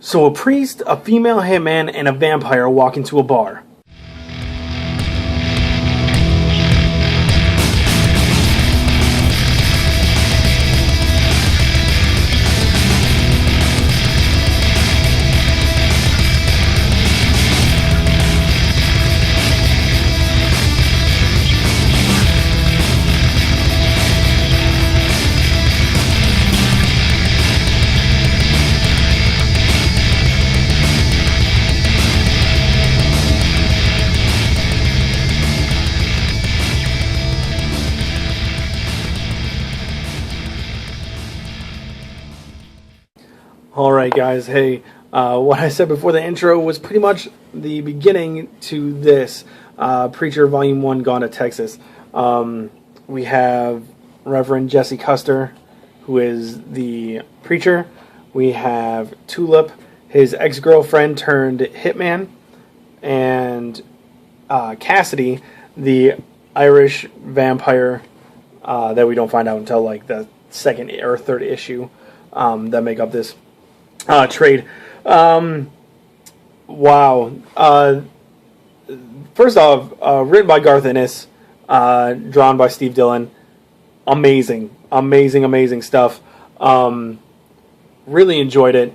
So a priest, a female hitman, and a vampire walk into a bar. Alright guys, hey, what I said before the intro was pretty much the beginning to this Preacher Volume 1 Gone to Texas. We have Reverend Jesse Custer, who is the preacher. We have Tulip, his ex-girlfriend turned hitman, and Cassidy, the Irish vampire that we don't find out until like the second or third issue that make up this trade. Wow. First off, written by Garth Ennis, drawn by Steve Dillon. Amazing stuff. Really enjoyed it.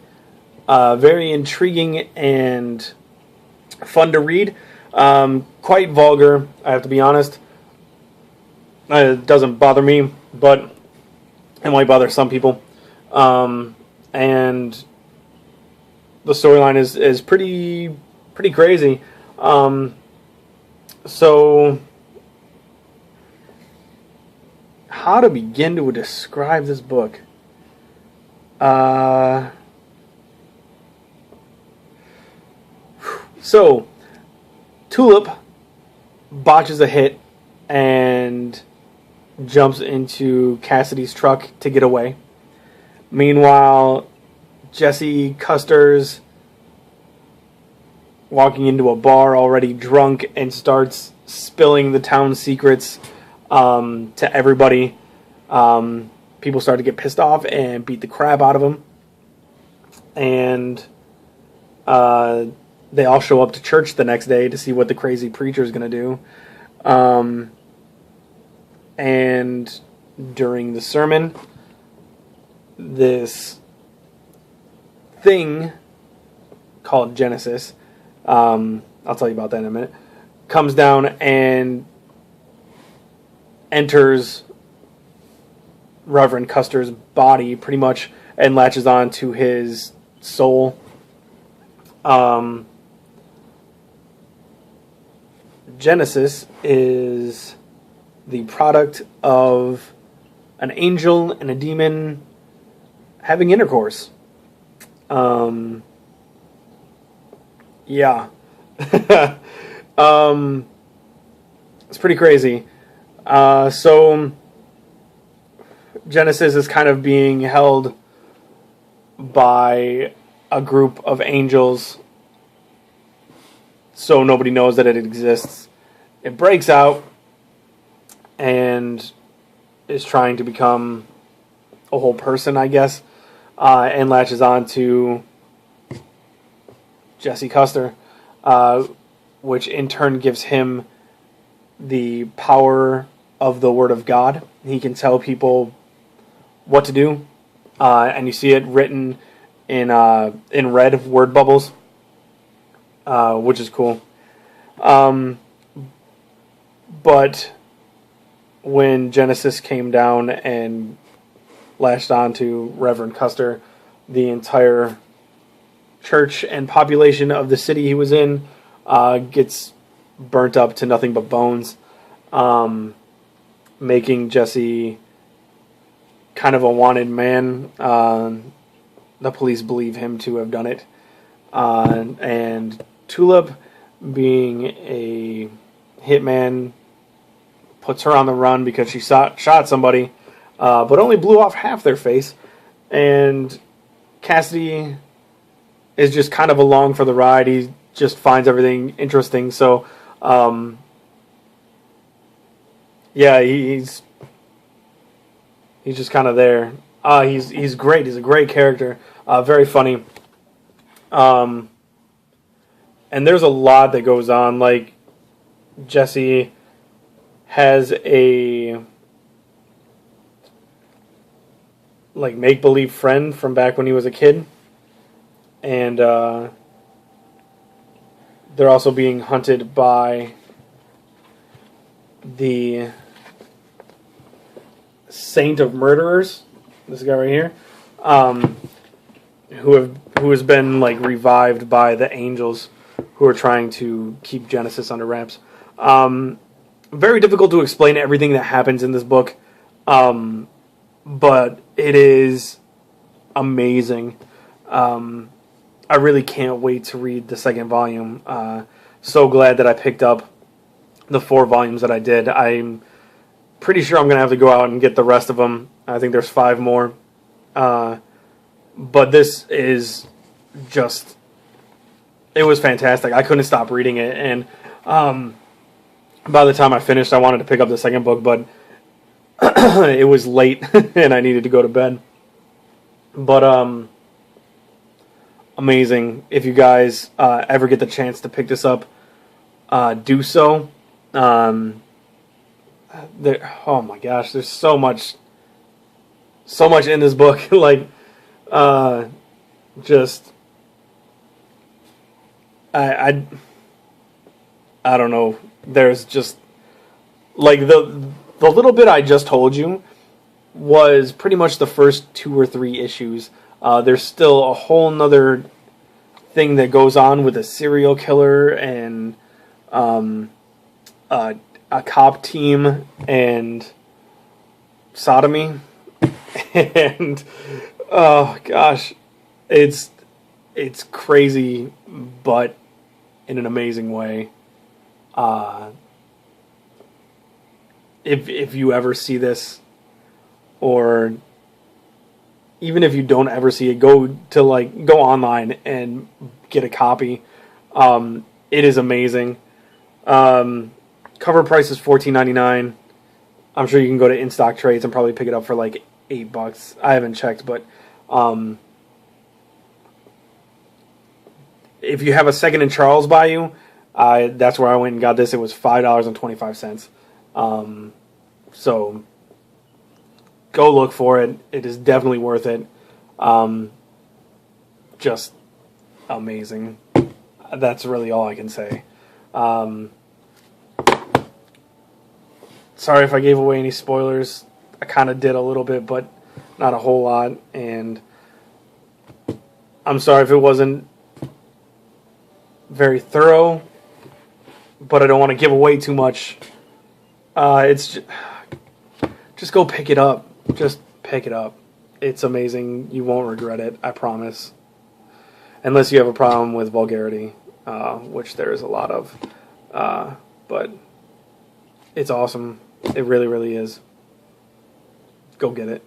Very intriguing and fun to read. Quite vulgar, I have to be honest. It doesn't bother me, but it might bother some people. And the storyline is pretty crazy. So how to begin to describe this book? So Tulip botches a hit and jumps into Cassidy's truck to get away. Meanwhile, Jesse Custer's walking into a bar already drunk and starts spilling the town secrets to everybody. People start to get pissed off and beat the crap out of him. And they all show up to church the next day to see what the crazy preacher is going to do. And during the sermon, this thing called Genesis, I'll tell you about that in a minute, comes down and enters Reverend Custer's body pretty much and latches on to his soul. Genesis is the product of an angel and a demon having intercourse. Yeah. It's pretty crazy. So Genesis is kind of being held by a group of angels, so nobody knows that it exists. It breaks out and is trying to become a whole person, I guess, and latches on to Jesse Custer, which in turn gives him the power of the Word of God. He can tell people what to do, and you see it written in red word bubbles, which is cool. But when Genesis came down and latched on to Reverend Custer, the entire church and population of the city he was in gets burnt up to nothing but bones, making Jesse kind of a wanted man. The police believe him to have done it. And Tulip, being a hitman, puts her on the run because she shot somebody, but only blew off half their face. And Cassidy is just kind of along for the ride. He just finds everything interesting. So, yeah, he's just kind of there. He's great. He's a great character. Very funny. And there's a lot that goes on. Like, Jesse has a make-believe friend from back when he was a kid, and they're also being hunted by the Saint of Murderers, this guy right here, who has been like revived by the angels who are trying to keep Genesis under wraps. Very difficult to explain everything that happens in this book, but it is amazing. I really can't wait to read the second volume. So glad that I picked up the 4 volumes that I did. I'm pretty sure I'm going to have to go out and get the rest of them. I think there's 5 more. But this is just... It was fantastic. I couldn't stop reading it. And by the time I finished, I wanted to pick up the second book, but it was late and I needed to go to bed. But amazing. If you guys ever get the chance to pick this up, do so. Oh my gosh, there's so much in this book. Like, just I don't know. There's just like the little bit I just told you was pretty much the first 2 or 3 issues. There's still a whole nother thing that goes on with a serial killer and a cop team and sodomy. And oh gosh, it's crazy, but in an amazing way. If you ever see this, or even if you don't ever see it, go online and get a copy. It is amazing. Cover price is $14.99. I'm sure you can go to in-stock trades and probably pick it up for like $8. I haven't checked, but if you have a Second and Charles by you, that's where I went and got this. It was $5.25. So go look for it. It is definitely worth it. Just amazing. That's really all I can say. Sorry if I gave away any spoilers. I kind of did a little bit, but not a whole lot. And I'm sorry if it wasn't very thorough, but I don't want to give away too much. It's just go pick it up. Just pick it up. It's amazing. You won't regret it. I promise. Unless you have a problem with vulgarity, which there is a lot of. But it's awesome. It really, really is. Go get it.